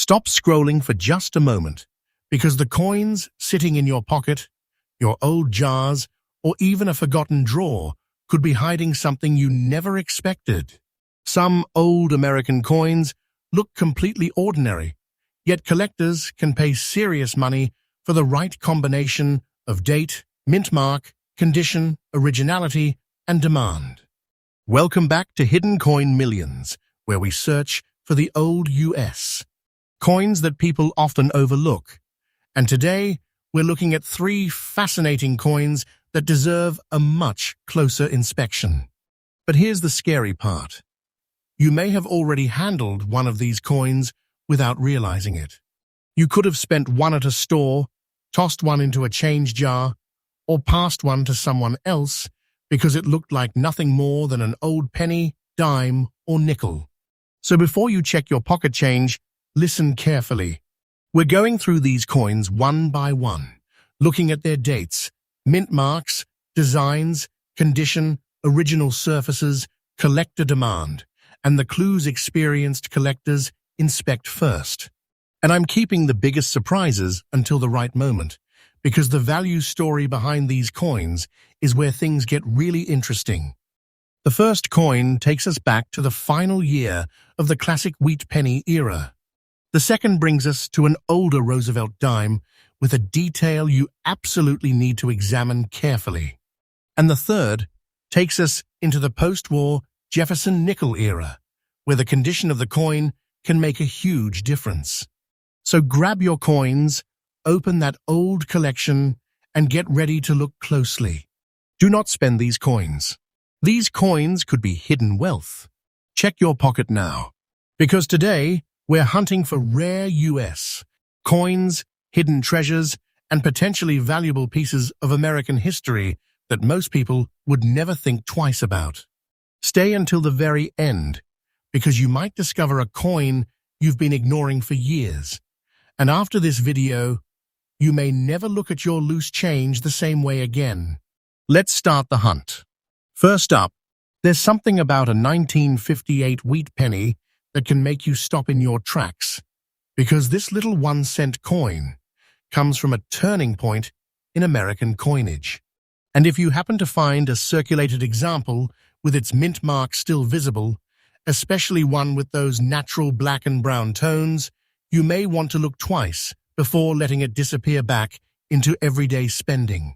Stop scrolling for just a moment, because the coins sitting in your pocket, your old jars, or even a forgotten drawer could be hiding something you never expected. Some old American coins look completely ordinary, yet collectors can pay serious money for the right combination of date, mint mark, condition, originality, and demand. Welcome back to Hidden Coin Millions, where we search for the old US coins that people often overlook. And today, we're looking at 3 fascinating coins that deserve a much closer inspection. But here's the scary part. You may have already handled one of these coins without realizing it. You could have spent one at a store, tossed one into a change jar, or passed one to someone else because it looked like nothing more than an old penny, dime, or nickel. So before you check your pocket change, listen carefully. We're going through these coins one by one, looking at their dates, mint marks, designs, condition, original surfaces, collector demand, and the clues experienced collectors inspect first. And I'm keeping the biggest surprises until the right moment, because the value story behind these coins is where things get really interesting. The first coin takes us back to the final year of the classic wheat penny era. The second brings us to an older Roosevelt dime with a detail you absolutely need to examine carefully. And the third takes us into the post-war Jefferson nickel era, where the condition of the coin can make a huge difference. So grab your coins, open that old collection, and get ready to look closely. Do not spend these coins. These coins could be hidden wealth. Check your pocket now, because today we're hunting for rare US coins, hidden treasures, and potentially valuable pieces of American history that most people would never think twice about. Stay until the very end, because you might discover a coin you've been ignoring for years. And after this video, you may never look at your loose change the same way again. Let's start the hunt. First up, there's something about a 1958 wheat penny that can make you stop in your tracks, because this little 1-cent coin comes from a turning point in American coinage. And if you happen to find a circulated example with its mint mark still visible, especially one with those natural black and brown tones, you may want to look twice before letting it disappear back into everyday spending.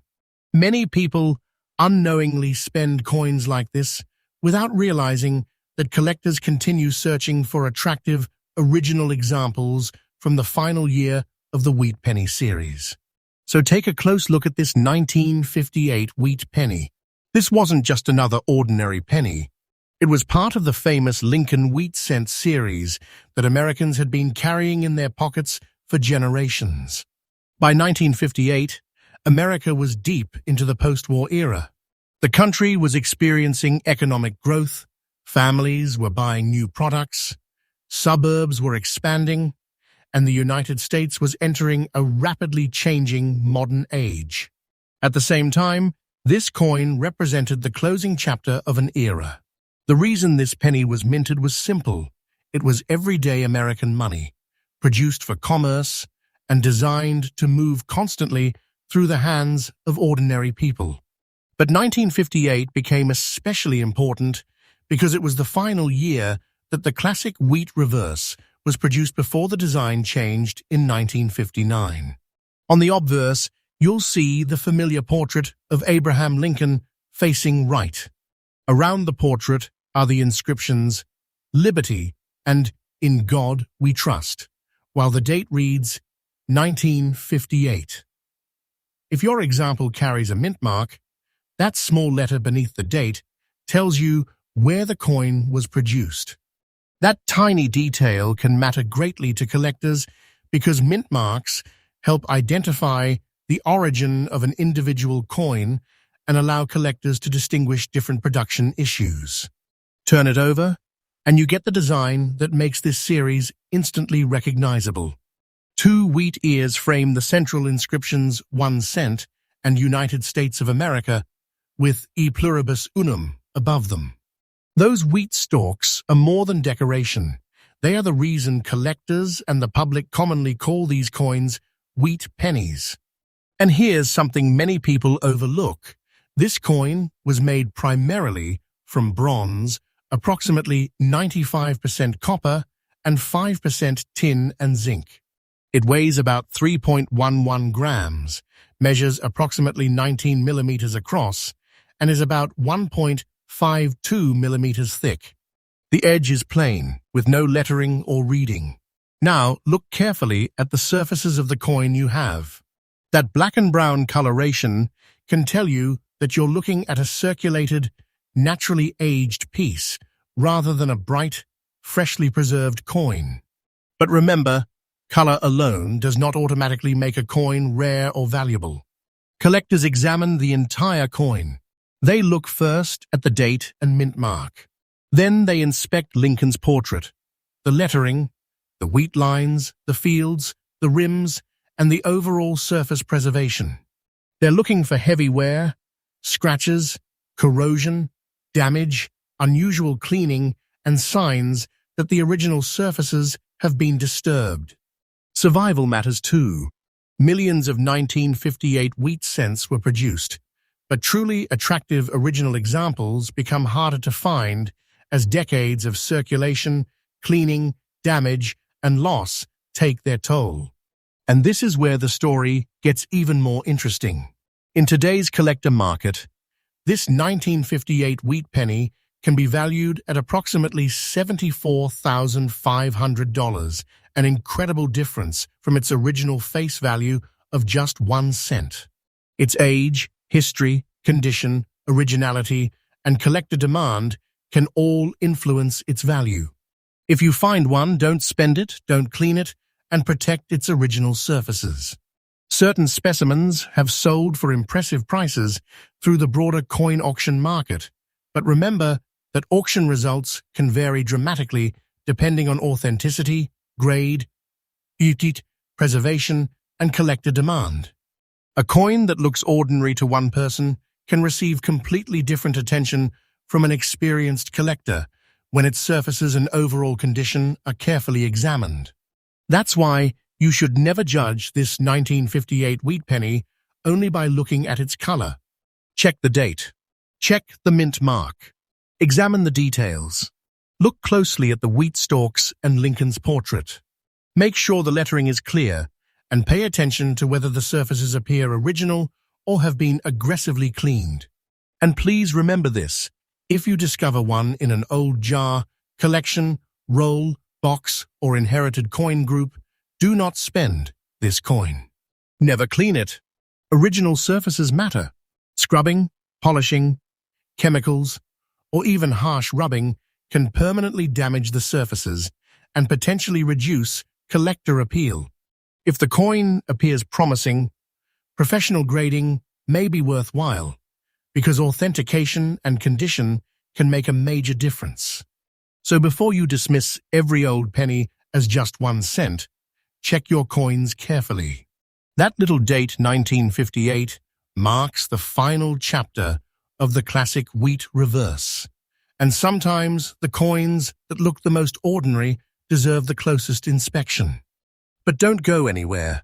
Many people unknowingly spend coins like this without realizing that collectors continue searching for attractive, original examples from the final year of the wheat penny series. So take a close look at this 1958 wheat penny. This wasn't just another ordinary penny. It was part of the famous Lincoln wheat cent series that Americans had been carrying in their pockets for generations. By 1958, America was deep into the post-war era. The country was experiencing economic growth, families were buying new products, suburbs were expanding, and the United States was entering a rapidly changing modern age. At the same time, this coin represented the closing chapter of an era. The reason this penny was minted was simple. It was everyday American money, produced for commerce and designed to move constantly through the hands of ordinary people. But 1958 became especially important because it was the final year that the classic wheat reverse was produced before the design changed in 1959. On the obverse, you'll see the familiar portrait of Abraham Lincoln facing right. Around the portrait are the inscriptions, "Liberty" and "In God We Trust," while the date reads 1958. If your example carries a mint mark, that small letter beneath the date tells you where the coin was produced. That tiny detail can matter greatly to collectors because mint marks help identify the origin of an individual coin and allow collectors to distinguish different production issues. Turn it over, and you get the design that makes this series instantly recognizable. 2 wheat ears frame the central inscriptions 1 cent and United States of America, with E pluribus unum above them. Those wheat stalks are more than decoration. They are the reason collectors and the public commonly call these coins wheat pennies. And here's something many people overlook. This coin was made primarily from bronze, approximately 95% copper and 5% tin and zinc. It weighs about 3.11 grams, measures approximately 19 millimeters across, and is about 1.52 millimeters thick. The edge is plain, with no lettering or reading. Now, look carefully at the surfaces of the coin you have. That black and brown coloration can tell you that you're looking at a circulated, naturally aged piece, rather than a bright, freshly preserved coin. But remember, color alone does not automatically make a coin rare or valuable. Collectors examine the entire coin. They look first at the date and mint mark. Then they inspect Lincoln's portrait, the lettering, the wheat lines, the fields, the rims, and the overall surface preservation. They're looking for heavy wear, scratches, corrosion, damage, unusual cleaning, and signs that the original surfaces have been disturbed. Survival matters too. Millions of 1958 wheat cents were produced, but truly attractive original examples become harder to find as decades of circulation, cleaning, damage, and loss take their toll. And this is where the story gets even more interesting. In today's collector market, this 1958 wheat penny can be valued at approximately $74,500, an incredible difference from its original face value of just 1 cent. Its age, history, condition, originality, and collector demand can all influence its value. If you find one, don't spend it, don't clean it, and protect its original surfaces. Certain specimens have sold for impressive prices through the broader coin auction market, but remember that auction results can vary dramatically depending on authenticity, grade, beauty, preservation, and collector demand. A coin that looks ordinary to one person can receive completely different attention from an experienced collector when its surfaces and overall condition are carefully examined. That's why you should never judge this 1958 wheat penny only by looking at its color. Check the date. Check the mint mark. Examine the details. Look closely at the wheat stalks and Lincoln's portrait. Make sure the lettering is clear and pay attention to whether the surfaces appear original or have been aggressively cleaned. And please remember this: if you discover one in an old jar, collection, roll, box, or inherited coin group, do not spend this coin. Never clean it. Original surfaces matter. Scrubbing, polishing, chemicals, or even harsh rubbing can permanently damage the surfaces and potentially reduce collector appeal. If the coin appears promising, professional grading may be worthwhile, because authentication and condition can make a major difference. So before you dismiss every old penny as just 1 cent, check your coins carefully. That little date, 1958, marks the final chapter of the classic wheat reverse. And sometimes the coins that look the most ordinary deserve the closest inspection. But don't go anywhere,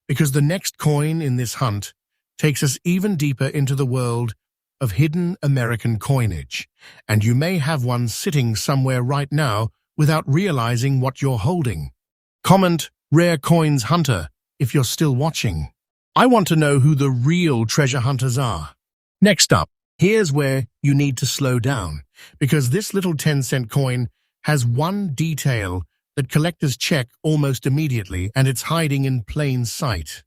because the next coin in this hunt takes us even deeper into the world of hidden American coinage, and you may have one sitting somewhere right now without realizing what you're holding. Comment "Rare Coins Hunter" if you're still watching. I want to know who the real treasure hunters are. Next up, here's where you need to slow down, because this little 10-cent coin has one detail that collectors check almost immediately, and it's hiding in plain sight.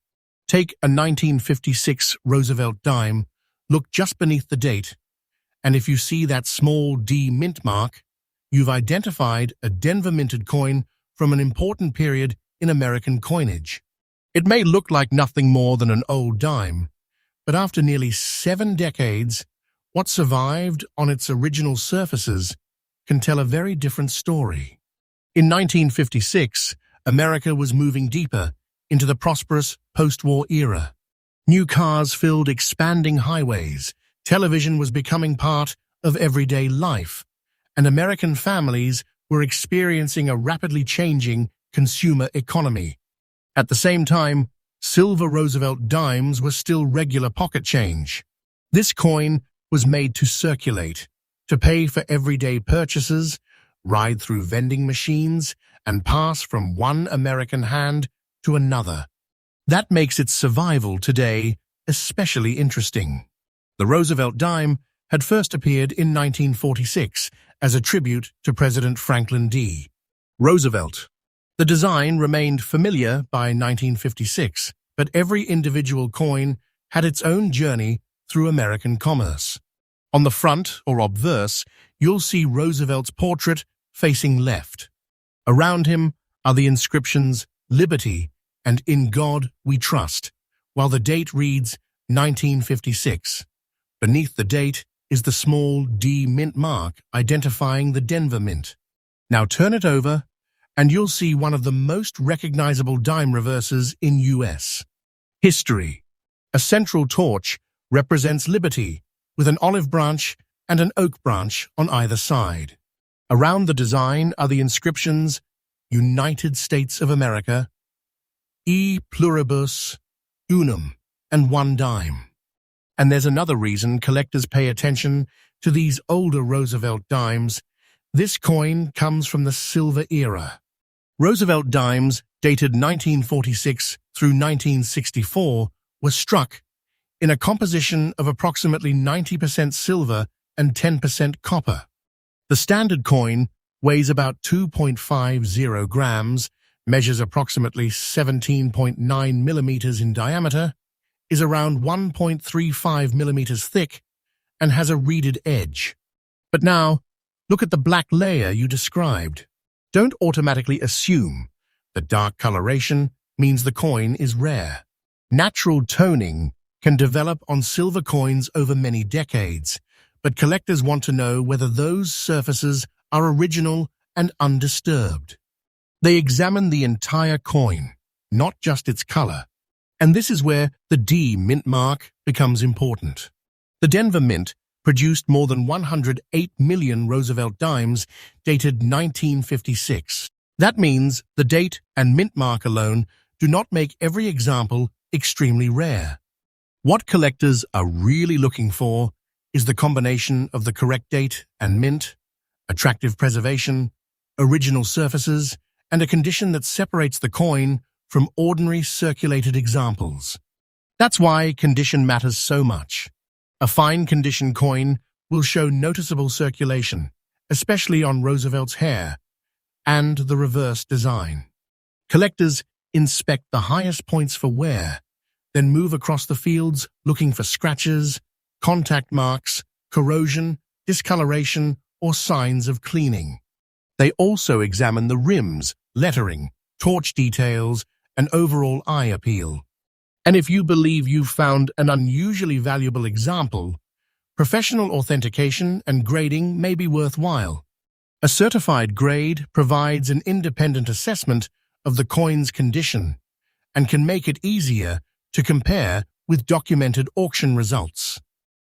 Take a 1956 Roosevelt dime. Look just beneath the date, and if you see that small D mint mark, you've identified a Denver minted coin from an important period in American coinage. It may look like nothing more than an old dime, but after nearly 7 decades, what survived on its original surfaces can tell a very different story. In 1956, America was moving deeper into the prosperous post-war era. New cars filled expanding highways, television was becoming part of everyday life, and American families were experiencing a rapidly changing consumer economy. At the same time, silver Roosevelt dimes were still regular pocket change. This coin was made to circulate, to pay for everyday purchases, ride through vending machines, and pass from one American hand to another. That makes its survival today especially interesting. The Roosevelt dime had first appeared in 1946 as a tribute to President Franklin D. Roosevelt. The design remained familiar by 1956, but every individual coin had its own journey through American commerce. On the front, or obverse, you'll see Roosevelt's portrait facing left. Around him are the inscriptions "Liberty" and "In God We Trust," while the date reads 1956. Beneath the date is the small D mint mark identifying the Denver Mint. Now turn it over, and you'll see one of the most recognizable dime reverses in U.S. history. A central torch represents liberty, with an olive branch and an oak branch on either side. Around the design are the inscriptions "United States of America," "E Pluribus Unum," and "One Dime." And there's another reason collectors pay attention to these older Roosevelt dimes. This coin comes from the silver era. Roosevelt dimes, dated 1946 through 1964, were struck in a composition of approximately 90% silver and 10% copper. The standard coin weighs about 2.50 grams, measures approximately 17.9 millimeters in diameter, is around 1.35 millimeters thick, and has a reeded edge. But now, look at the black layer you described. Don't automatically assume that dark coloration means the coin is rare. Natural toning can develop on silver coins over many decades, but collectors want to know whether those surfaces are original and undisturbed. They examine the entire coin, not just its color. And this is where the D mint mark becomes important. The Denver Mint produced more than 108 million Roosevelt dimes dated 1956. That means the date and mint mark alone do not make every example extremely rare. What collectors are really looking for is the combination of the correct date and mint, attractive preservation, original surfaces, and a condition that separates the coin from ordinary circulated examples. That's why condition matters so much. A fine condition coin will show noticeable circulation, especially on Roosevelt's hair, and the reverse design. Collectors inspect the highest points for wear, then move across the fields looking for scratches, contact marks, corrosion, discoloration, or signs of cleaning. They also examine the rims, lettering, torch details, and overall eye appeal. And if you believe you've found an unusually valuable example, professional authentication and grading may be worthwhile. A certified grade provides an independent assessment of the coin's condition and can make it easier to compare with documented auction results.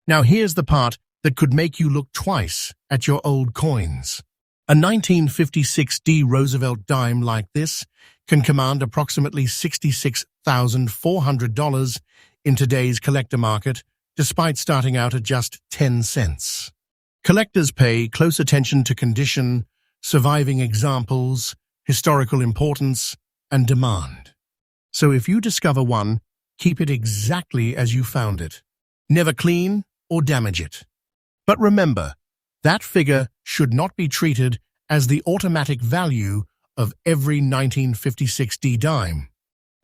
Now here's the part that could make you look twice at your old coins. A 1956 D Roosevelt dime like this can command approximately $66,400 in today's collector market, despite starting out at just 10 cents. Collectors pay close attention to condition, surviving examples, historical importance, and demand. So if you discover one, keep it exactly as you found it. Never clean or damage it. But remember, that figure should not be treated as the automatic value of every 1956 D dime.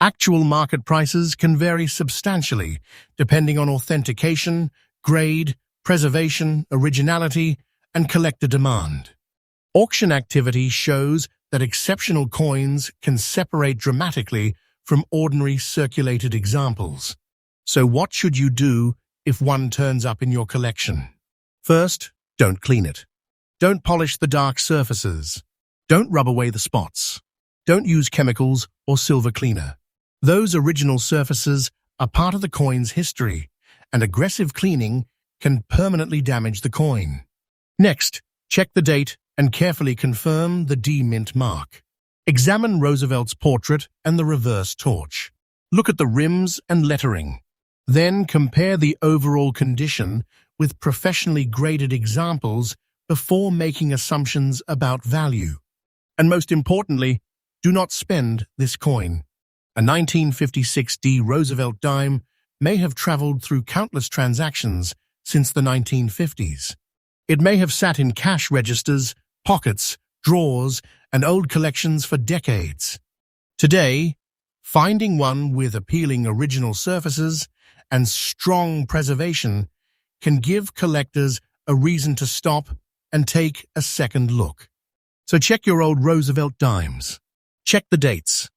Actual market prices can vary substantially depending on authentication, grade, preservation, originality, and collector demand. Auction activity shows that exceptional coins can separate dramatically from ordinary circulated examples. So what should you do if one turns up in your collection? First, don't clean it. Don't polish the dark surfaces. Don't rub away the spots. Don't use chemicals or silver cleaner. Those original surfaces are part of the coin's history, and aggressive cleaning can permanently damage the coin. Next, check the date and carefully confirm the D-mint mark. Examine Roosevelt's portrait and the reverse torch. Look at the rims and lettering. Then compare the overall condition with professionally graded examples before making assumptions about value. And most importantly, do not spend this coin. A 1956 D. Roosevelt dime may have traveled through countless transactions since the 1950s. It may have sat in cash registers, pockets, drawers, and old collections for decades. Today, finding one with appealing original surfaces and strong preservation can give collectors a reason to stop and take a second look. So check your old Roosevelt dimes. Check the dates.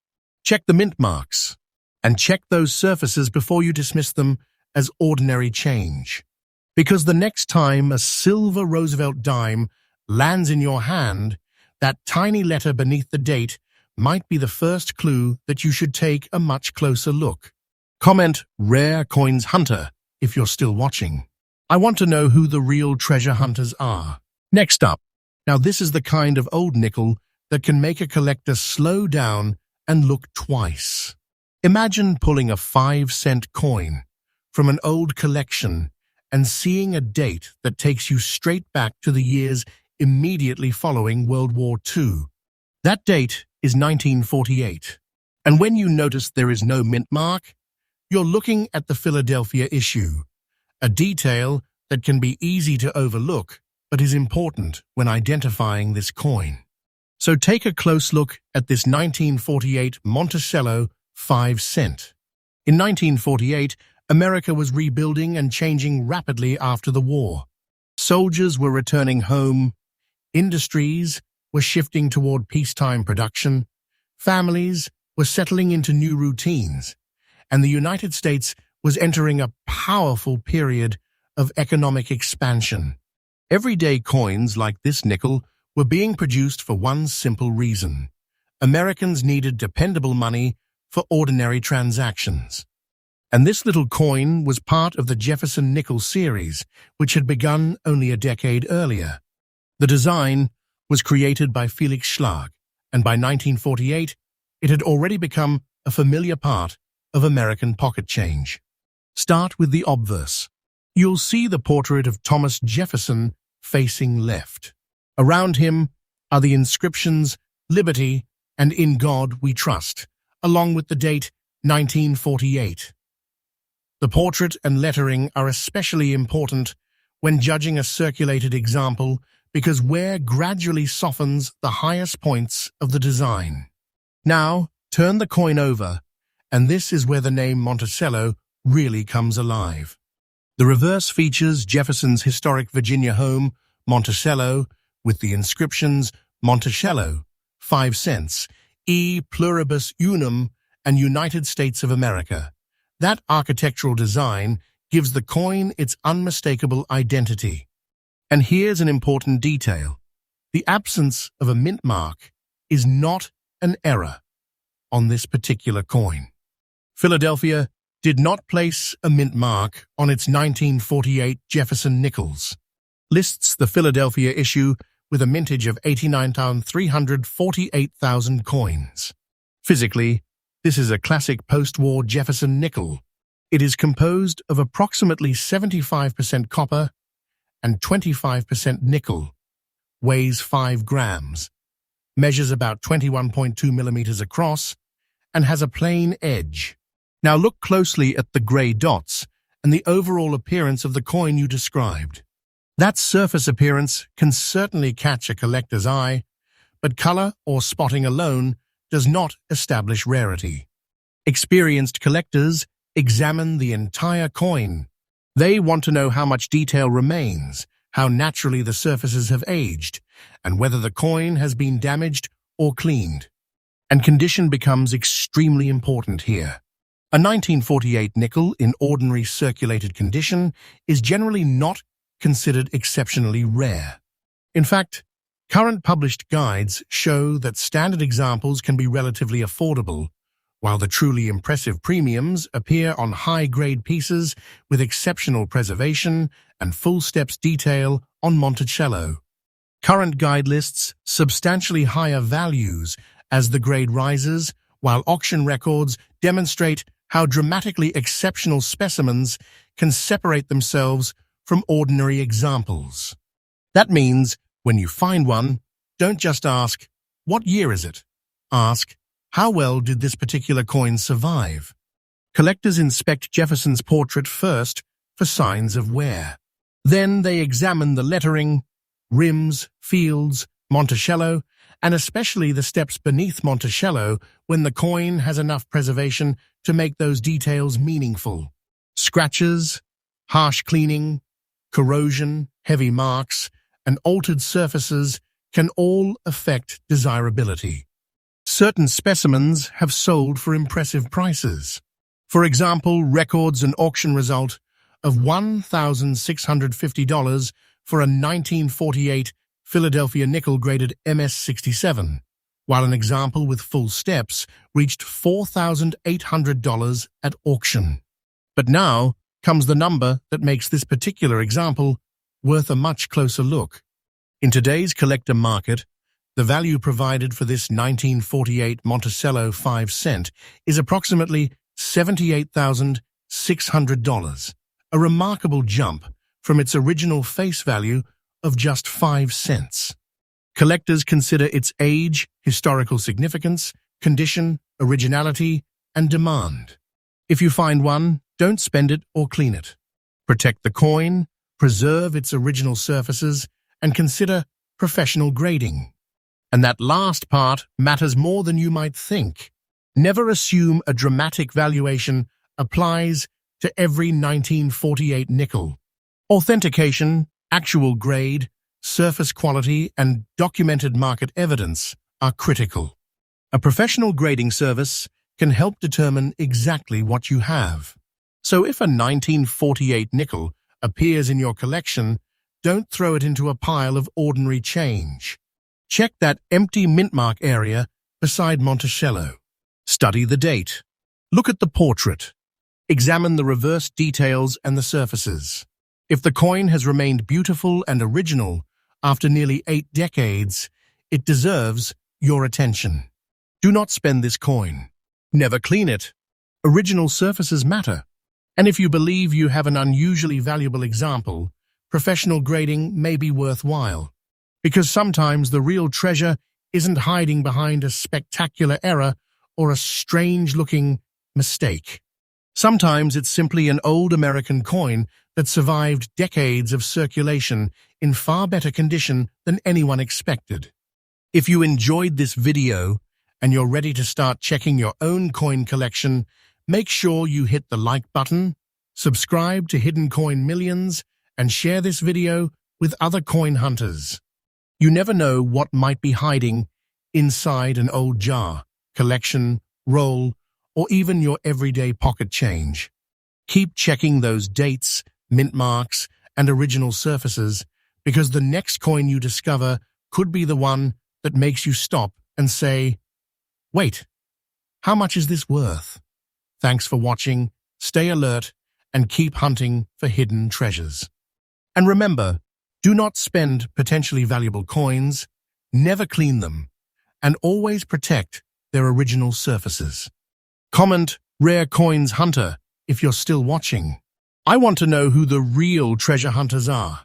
Check the mint marks. And check those surfaces before you dismiss them as ordinary change. Because the next time a silver Roosevelt dime lands in your hand, that tiny letter beneath the date might be the first clue that you should take a much closer look. Comment Rare Coins Hunter if you're still watching. I want to know who the real treasure hunters are. Next up, now this is the kind of old nickel that can make a collector slow down and look twice. Imagine pulling a 5-cent coin from an old collection and seeing a date that takes you straight back to the years immediately following World War II. That date is 1948. And when you notice there is no mint mark, you're looking at the Philadelphia issue, a detail that can be easy to overlook but is important when identifying this coin. So take a close look at this 1948 Monticello 5-cent. In 1948, America was rebuilding and changing rapidly after the war. Soldiers were returning home, industries were shifting toward peacetime production, families were settling into new routines, and the United States was entering a powerful period of economic expansion. Everyday coins like this nickel were being produced for one simple reason. Americans needed dependable money for ordinary transactions. And this little coin was part of the Jefferson nickel series, which had begun only a decade earlier. The design was created by Felix Schlag, and by 1948, it had already become a familiar part of American pocket change. Start with the obverse. You'll see the portrait of Thomas Jefferson facing left. Around him are the inscriptions "Liberty" and "In God We Trust," along with the date 1948. The portrait and lettering are especially important when judging a circulated example because wear gradually softens the highest points of the design. Now, turn the coin over, and this is where the name Monticello really comes alive. The reverse features Jefferson's historic Virginia home, Monticello, with the inscriptions Monticello, 5 cents, E pluribus unum, and United States of America. That architectural design gives the coin its unmistakable identity. And here's an important detail. The absence of a mint mark is not an error on this particular coin. Philadelphia did not place a mint mark on its 1948 Jefferson nickels. Lists the Philadelphia issue with a mintage of 89,348,000 coins. Physically, this is a classic post-war Jefferson nickel. It is composed of approximately 75% copper and 25% nickel, weighs 5 grams, measures about 21.2 millimeters across, and has a plain edge. Now look closely at the gray dots and the overall appearance of the coin you described. That surface appearance can certainly catch a collector's eye, but color or spotting alone does not establish rarity. Experienced collectors examine the entire coin. They want to know how much detail remains, how naturally the surfaces have aged, and whether the coin has been damaged or cleaned. And condition becomes extremely important here. A 1948 nickel in ordinary circulated condition is generally not considered exceptionally rare. In fact, current published guides show that standard examples can be relatively affordable, while the truly impressive premiums appear on high-grade pieces with exceptional preservation and full steps detail on Monticello. Current guide lists substantially higher values as the grade rises, while auction records demonstrate how dramatically exceptional specimens can separate themselves from ordinary examples. That means, when you find one, don't just ask, "What year is it?" Ask, "How well did this particular coin survive?" Collectors inspect Jefferson's portrait first for signs of wear. Then they examine the lettering, rims, fields, Monticello, and especially the steps beneath Monticello when the coin has enough preservation to make those details meaningful. Scratches, harsh cleaning, corrosion, heavy marks, and altered surfaces can all affect desirability. Certain specimens have sold for impressive prices. For example, records an auction result of $1,650 for a 1948 Philadelphia nickel graded MS-67, while an example with full steps reached $4,800 at auction. But now comes the number that makes this particular example worth a much closer look. In today's collector market, the value provided for this 1948 Monticello 5 cent is approximately $78,600, a remarkable jump from its original face value of just 5 cents. Collectors consider its age, historical significance, condition, originality, and demand. If you find one, don't spend it or clean it. Protect the coin, preserve its original surfaces, and consider professional grading. And that last part matters more than you might think. Never assume a dramatic valuation applies to every 1948 nickel. Authentication, actual grade, surface quality, and documented market evidence are critical. A professional grading service can help determine exactly what you have. So if a 1948 nickel appears in your collection, don't throw it into a pile of ordinary change. Check that empty mint mark area beside Monticello. Study the date. Look at the portrait. Examine the reverse details and the surfaces. If the coin has remained beautiful and original after nearly 8 decades, it deserves your attention. Do not spend this coin. Never clean it. Original surfaces matter. And if you believe you have an unusually valuable example, professional grading may be worthwhile. Because sometimes the real treasure isn't hiding behind a spectacular error or a strange-looking mistake. Sometimes it's simply an old American coin that survived decades of circulation in far better condition than anyone expected. If you enjoyed this video and you're ready to start checking your own coin collection, make sure you hit the like button, subscribe to Hidden Coin Millions, and share this video with other coin hunters. You never know what might be hiding inside an old jar, collection, roll, or even your everyday pocket change. Keep checking those dates, mint marks, and original surfaces, because the next coin you discover could be the one that makes you stop and say, "Wait, how much is this worth?" Thanks for watching, stay alert, and keep hunting for hidden treasures. And remember, do not spend potentially valuable coins, never clean them, and always protect their original surfaces. Comment "Rare Coins Hunter" if you're still watching. I want to know who the real treasure hunters are.